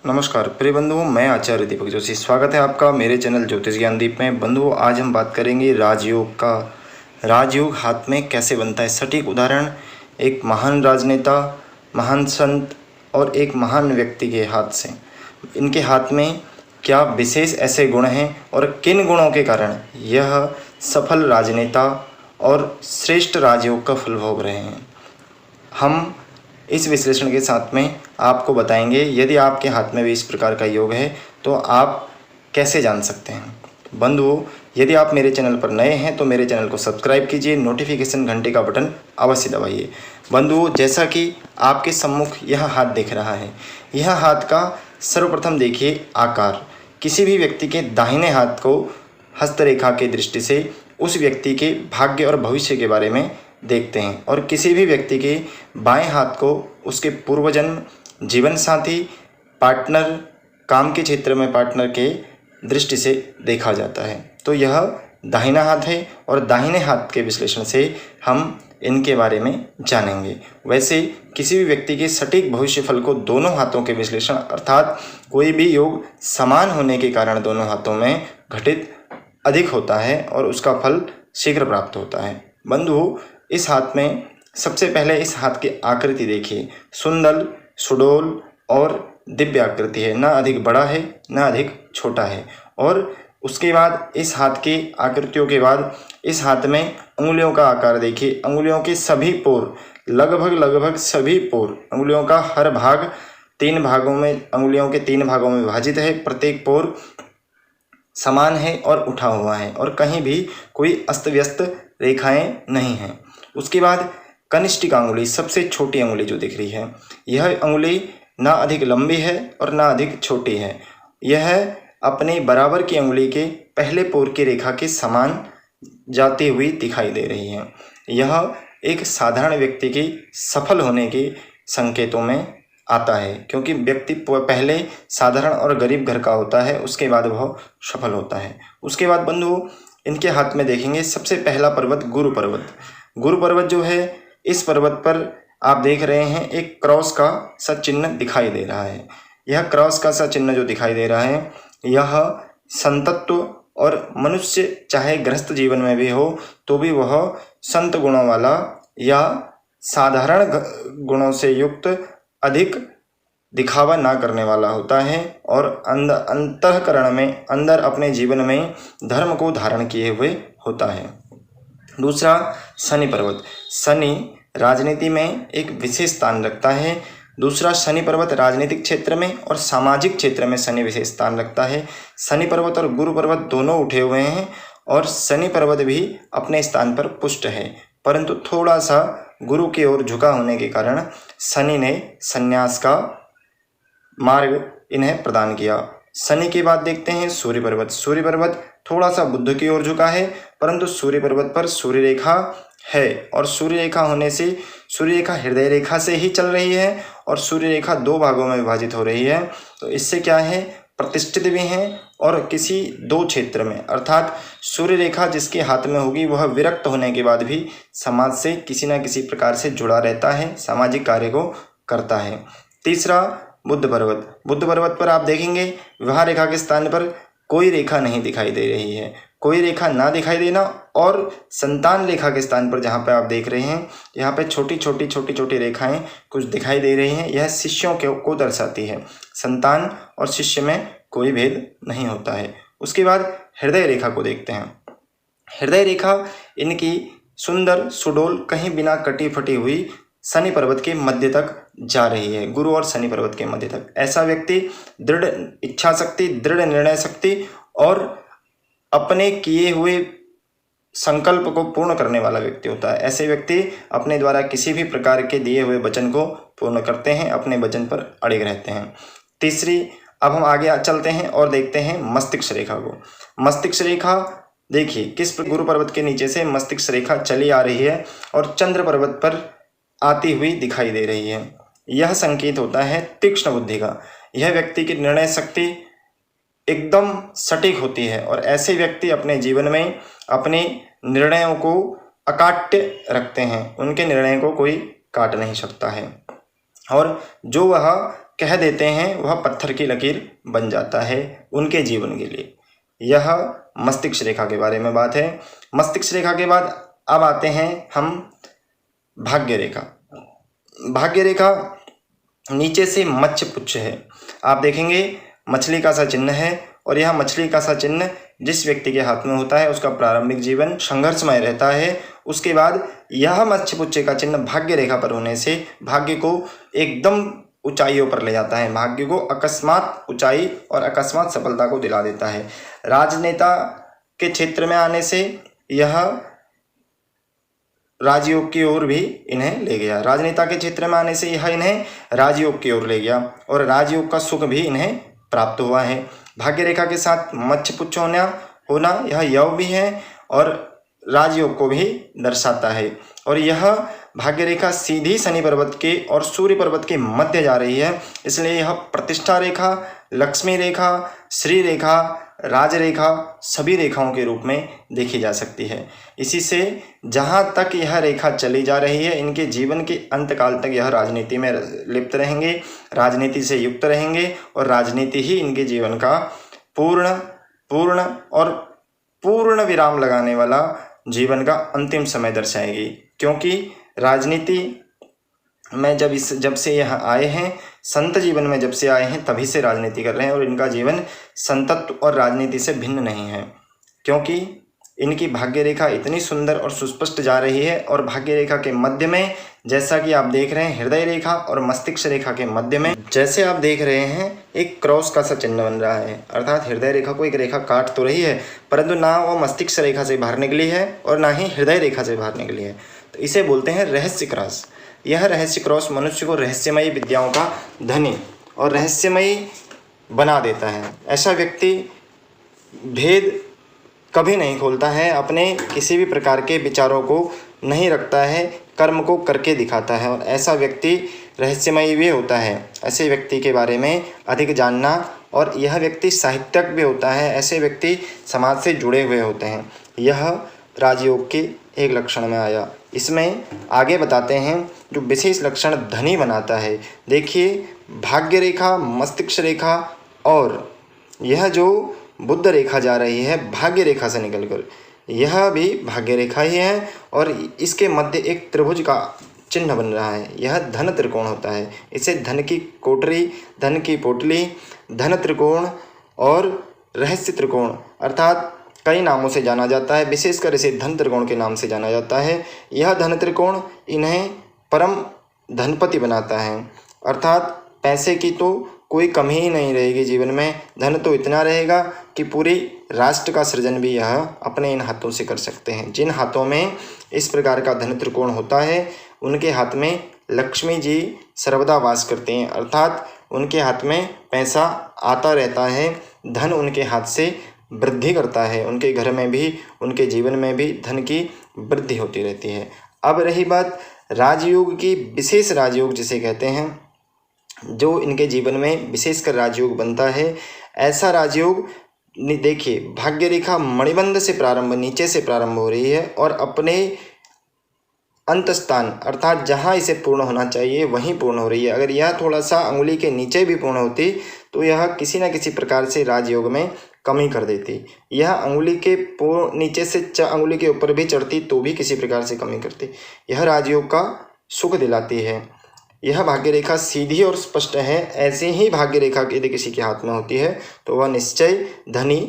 नमस्कार प्रिय बंधुओं, मैं आचार्य दीपक जोशी। स्वागत है आपका मेरे चैनल ज्योतिष ज्ञान दीप में। बंधुओं, आज हम बात करेंगे राजयोग का। राजयोग हाथ में कैसे बनता है। सटीक उदाहरण एक महान राजनेता, महान संत और एक महान व्यक्ति के हाथ से। इनके हाथ में क्या विशेष ऐसे गुण हैं और किन गुणों के कारण यह सफल राजनेता और श्रेष्ठ राजयोग का फल भोग रहे हैं, हम इस विश्लेषण के साथ में आपको बताएंगे। यदि आपके हाथ में भी इस प्रकार का योग है तो आप कैसे जान सकते हैं। बंधुओं, यदि आप मेरे चैनल पर नए हैं तो मेरे चैनल को सब्सक्राइब कीजिए, नोटिफिकेशन घंटे का बटन अवश्य दबाइए। बंधुओं, जैसा कि आपके सम्मुख यह हाथ दिख रहा है, यह हाथ का सर्वप्रथम देखिए आकार। किसी भी व्यक्ति के दाहिने हाथ को हस्तरेखा की दृष्टि से उस व्यक्ति के भाग्य और भविष्य के बारे में देखते हैं, और किसी भी व्यक्ति के बाएं हाथ को उसके पूर्वजन्म, जीवन साथी, पार्टनर, काम के क्षेत्र में पार्टनर के दृष्टि से देखा जाता है। तो यह दाहिना हाथ है और दाहिने हाथ के विश्लेषण से हम इनके बारे में जानेंगे। वैसे किसी भी व्यक्ति के सटीक भविष्य फल को दोनों हाथों के विश्लेषण अर्थात कोई भी योग समान होने के कारण दोनों हाथों में घटित अधिक होता है और उसका फल शीघ्र प्राप्त होता है। बंधुओं, इस हाथ में सबसे पहले इस हाथ की आकृति देखिए। सुंदर, सुडौल और दिव्य आकृति है, ना अधिक बड़ा है ना अधिक छोटा है। और उसके बाद इस हाथ की आकृतियों के बाद इस हाथ में उंगलियों का आकार देखिए। उंगलियों के सभी पोर, लगभग सभी पोर, उंगलियों का हर भाग तीन भागों में, उंगलियों के तीन भागों में विभाजित है। प्रत्येक पोर समान है और उठा हुआ है और कहीं भी कोई अस्त व्यस्त रेखाएं नहीं हैं। उसके बाद कनिष्ठिक अंगुली, सबसे छोटी अंगुली जो दिख रही है, यह अंगुली ना अधिक लंबी है और ना अधिक छोटी है। यह अपने बराबर की अंगुली के पहले पोर की रेखा के समान जाती हुई दिखाई दे रही है। यह एक साधारण व्यक्ति की सफल होने के संकेतों में आता है, क्योंकि व्यक्ति पहले साधारण और गरीब घर का होता है, उसके बाद वह सफल होता है। उसके बाद बंधुओं, इनके हाथ में देखेंगे सबसे पहला पर्वत गुरु पर्वत। गुरु पर्वत जो है, इस पर्वत पर आप देख रहे हैं एक क्रॉस का सा चिन्ह दिखाई दे रहा है। यह क्रॉस का सा चिन्ह जो दिखाई दे रहा है, यह संतत्व और मनुष्य चाहे गृहस्थ जीवन में भी हो तो भी वह संत गुणों वाला या साधारण गुणों से युक्त, अधिक दिखावा ना करने वाला होता है और अंतःकरण में, अंदर अपने जीवन में धर्म को धारण किए हुए होता है। दूसरा शनि पर्वत। शनि राजनीति में एक विशेष स्थान रखता है। दूसरा शनि पर्वत राजनीतिक क्षेत्र में और सामाजिक क्षेत्र में शनि विशेष स्थान रखता है। शनि पर्वत और गुरु पर्वत दोनों उठे हुए हैं और शनि पर्वत भी अपने स्थान पर पुष्ट है, परंतु थोड़ा सा गुरु की ओर झुका होने के कारण शनि ने संन्यास का मार्ग इन्हें प्रदान किया। शनि के बाद देखते हैं सूर्य पर्वत। सूर्य पर्वत थोड़ा सा बुध की ओर झुका है, परंतु सूर्य पर्वत पर सूर्य रेखा है और सूर्य रेखा होने से सूर्य रेखा हृदय रेखा से ही चल रही है और सूर्य रेखा दो भागों में विभाजित हो रही है। तो इससे क्या है, प्रतिष्ठित भी हैं और किसी दो क्षेत्र में, अर्थात सूर्य रेखा जिसके हाथ में होगी वह विरक्त होने के बाद भी समाज से किसी न किसी प्रकार से जुड़ा रहता है, सामाजिक कार्य को करता है। तीसरा बुध पर्वत। बुध पर्वत पर आप देखेंगे विवाह रेखा के स्थान पर कोई रेखा नहीं दिखाई दे रही है। कोई रेखा ना दिखाई देना और संतान रेखा के स्थान पर जहाँ पे आप देख रहे हैं, यहाँ पे छोटी छोटी रेखाएं कुछ दिखाई दे रही हैं। यह शिष्यों को दर्शाती है। संतान और शिष्य में कोई भेद नहीं होता है। उसके बाद हृदय रेखा को देखते हैं। हृदय रेखा इनकी सुंदर, सुडौल, कहीं बिना कटी फटी हुई शनि पर्वत के मध्य तक जा रही है। गुरु और शनि पर्वत के मध्य तक। ऐसा व्यक्ति दृढ़ इच्छा शक्ति, दृढ़ निर्णय शक्ति और अपने किए हुए संकल्प को पूर्ण करने वाला व्यक्ति होता है। ऐसे व्यक्ति अपने द्वारा किसी भी प्रकार के दिए हुए वचन को पूर्ण करते हैं, अपने वचन पर अड़िग रहते हैं। तीसरी, अब हम आगे चलते हैं और देखते हैं मस्तिष्क रेखा को। मस्तिष्क रेखा देखिए किस गुरु पर्वत के नीचे से मस्तिष्क रेखा चली आ रही है और चंद्र पर्वत पर आती हुई दिखाई दे रही है। यह संकेत होता है तीक्ष्ण बुद्धि का। यह व्यक्ति की निर्णय शक्ति एकदम सटीक होती है और ऐसे व्यक्ति अपने जीवन में अपने निर्णयों को अकाट्य रखते हैं। उनके निर्णय को कोई काट नहीं सकता है। और जो वह कह देते हैं वह पत्थर की लकीर बन जाता है उनके जीवन के लिए। यह मस्तिष्क रेखा के बारे में बात है। मस्तिष्क रेखा के बाद अब आते हैं हम भाग्य रेखा। भाग्य रेखा नीचे से मत्स्य पुच्छ है। आप देखेंगे मछली का सा चिन्ह है, और यह मछली का सा चिन्ह जिस व्यक्ति के हाथ में होता है उसका प्रारंभिक जीवन संघर्षमय रहता है। उसके बाद यह मत्स्य पुच्छ का चिन्ह भाग्य रेखा पर होने से भाग्य को एकदम ऊंचाइयों पर ले जाता है, भाग्य को अकस्मात ऊंचाई और अकस्मात सफलता को दिला देता है। राजनेता के क्षेत्र में आने से यह राजयोग की ओर भी इन्हें ले गया। राजनेता के क्षेत्र में आने से यह इन्हें राजयोग की ओर ले गया, और राजयोग का सुख भी इन्हें प्राप्त हुआ है। भाग्य रेखा के साथ मत्स्य पुच्छ होना यह यव भी है और राजयोग को भी दर्शाता है। और यह भाग्य रेखा सीधी शनि पर्वत के और सूर्य पर्वत के मध्य जा रही है, इसलिए यह प्रतिष्ठा रेखा, लक्ष्मी रेखा, श्री रेखा, राज रेखा सभी रेखाओं के रूप में देखी जा सकती है। इसी से जहाँ तक यह रेखा चली जा रही है, इनके जीवन के अंतकाल तक यह राजनीति में लिप्त रहेंगे, राजनीति से युक्त रहेंगे, और राजनीति ही इनके जीवन का पूर्ण विराम लगाने वाला जीवन का अंतिम समय दर्शाएगी। क्योंकि राजनीति में जब से यह आए हैं, संत जीवन में जब से आए हैं, तभी से राजनीति कर रहे हैं, और इनका जीवन संतत्व और राजनीति से भिन्न नहीं है। क्योंकि इनकी भाग्य रेखा इतनी सुंदर और सुस्पष्ट जा रही है, और भाग्य रेखा के मध्य में जैसा कि आप देख रहे हैं हृदय रेखा और मस्तिष्क रेखा के मध्य में जैसे आप देख रहे हैं एक क्रॉस का सा चिन्ह बन रहा है, अर्थात हृदय रेखा को एक रेखा काट तो रही है, परंतु ना वह मस्तिष्क रेखा से बाहर निकली है और ना ही हृदय रेखा से बाहर निकली है। तो इसे बोलते हैं रहस्य क्रॉस। यह रहस्य क्रॉस मनुष्य को रहस्यमयी विद्याओं का धनी और रहस्यमयी बना देता है। ऐसा व्यक्ति भेद कभी नहीं खोलता है, अपने किसी भी प्रकार के विचारों को नहीं रखता है, कर्म को करके दिखाता है, और ऐसा व्यक्ति रहस्यमयी भी होता है। ऐसे व्यक्ति के बारे में अधिक जानना, और यह व्यक्ति साहित्यक भी होता है, ऐसे व्यक्ति समाज से जुड़े हुए होते हैं। यह राजयोग के एक लक्षण में आया। इसमें आगे बताते हैं जो विशेष लक्षण धनी बनाता है। देखिए भाग्य रेखा, मस्तिष्क रेखा और यह जो बुध रेखा जा रही है भाग्य रेखा से निकलकर, यह भी भाग्य रेखा ही है, और इसके मध्य एक त्रिभुज का चिन्ह बन रहा है। यह धन त्रिकोण होता है। इसे धन की कोठरी, धन की पोटली, धन त्रिकोण और रहस्य त्रिकोण अर्थात कई नामों से जाना जाता है। विशेषकर इसे धन त्रिकोण के नाम से जाना जाता है। यह धन त्रिकोण इन्हें परम धनपति बनाता है, अर्थात पैसे की तो कोई कमी ही नहीं रहेगी जीवन में। धन तो इतना रहेगा कि पूरी राष्ट्र का सृजन भी यह अपने इन हाथों से कर सकते हैं। जिन हाथों में इस प्रकार का धन त्रिकोण होता है उनके हाथ में लक्ष्मी जी सर्वदा वास करते हैं, अर्थात उनके हाथ में पैसा आता रहता है, धन उनके हाथ से वृद्धि करता है, उनके घर में भी उनके जीवन में भी धन की वृद्धि होती रहती है। अब रही बात राजयोग की, विशेष राजयोग जिसे कहते हैं, जो इनके जीवन में विशेषकर राजयोग बनता है। ऐसा राजयोग देखिए भाग्य रेखा मणिबंध से प्रारंभ, नीचे से प्रारंभ हो रही है और अपने अंत स्थान अर्थात जहाँ इसे पूर्ण होना चाहिए वहीं पूर्ण हो रही है। अगर यह थोड़ा सा अंगुली के नीचे भी पूर्ण होती तो यह किसी न किसी प्रकार से राजयोग में कमी कर देती। यह अंगुली के नीचे से अंगुली के ऊपर भी चढ़ती तो भी किसी प्रकार से कमी करती। यह राजयोग का सुख दिलाती है। यह भाग्य रेखा सीधी और स्पष्ट है। ऐसे ही भाग्य रेखा यदि किसी के हाथ में होती है तो वह निश्चय धनी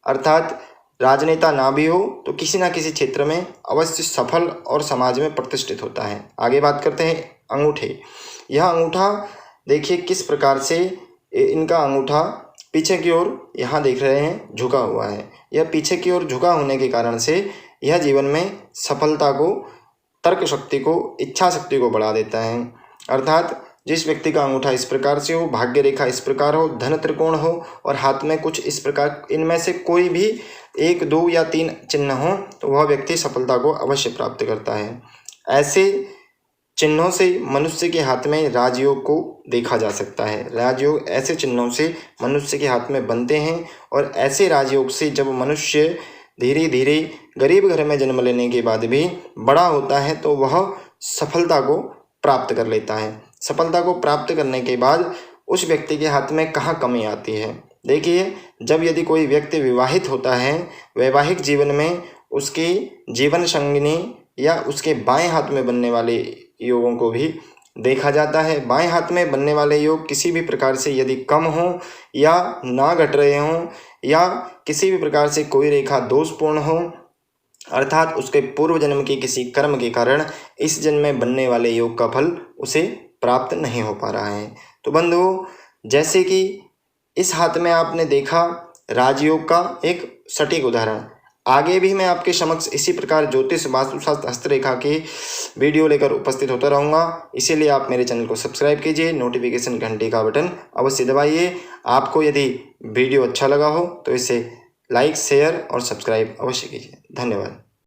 अर्थात राजनेता ना भी हो तो किसी न किसी क्षेत्र में अवश्य सफल और समाज में प्रतिष्ठित होता है। आगे बात करते हैं अंगूठे। यह अंगूठा देखिए किस प्रकार से इनका अंगूठा पीछे की ओर यहाँ देख रहे हैं झुका हुआ है। यह पीछे की ओर झुका होने के कारण से यह जीवन में सफलता को, तर्क शक्ति को, इच्छा शक्ति को बढ़ा देता है। अर्थात जिस व्यक्ति का अंगूठा इस प्रकार से हो, भाग्य रेखा इस प्रकार हो, धन त्रिकोण हो और हाथ में कुछ इस प्रकार, इनमें से कोई भी 1, 2 या 3 चिन्ह हो तो वह व्यक्ति सफलता को अवश्य प्राप्त करता है। ऐसे चिन्हों से मनुष्य के हाथ में राजयोग को देखा जा सकता है। राजयोग ऐसे चिन्हों से मनुष्य के हाथ में बनते हैं और ऐसे राजयोग से जब मनुष्य धीरे धीरे गरीब घर में जन्म लेने के बाद भी बड़ा होता है तो वह सफलता को प्राप्त कर लेता है। सफलता को प्राप्त करने के बाद उस व्यक्ति के हाथ में कहाँ कमी आती है। देखिए, जब यदि कोई व्यक्ति विवाहित होता है, वैवाहिक जीवन में उसकी जीवन संगिनी या उसके बाएं हाथ में बनने वाले योगों को भी देखा जाता है। बाएं हाथ में बनने वाले योग किसी भी प्रकार से यदि कम हो या ना घट रहे हों या किसी भी प्रकार से कोई रेखा दोषपूर्ण हो, अर्थात उसके पूर्व जन्म के किसी कर्म के कारण इस जन्म में बनने वाले योग का फल उसे प्राप्त नहीं हो पा रहा है। तो बंधुओं, जैसे कि इस हाथ में आपने देखा राजयोग का एक सटीक उदाहरण, आगे भी मैं आपके समक्ष इसी प्रकार ज्योतिष, वास्तुशास्त्र, हस्तरेखा की वीडियो लेकर उपस्थित होता रहूँगा। इसीलिए आप मेरे चैनल को सब्सक्राइब कीजिए, नोटिफिकेशन घंटी का बटन अवश्य दबाइए। आपको यदि वीडियो अच्छा लगा हो तो इसे लाइक, शेयर और सब्सक्राइब अवश्य कीजिए। धन्यवाद।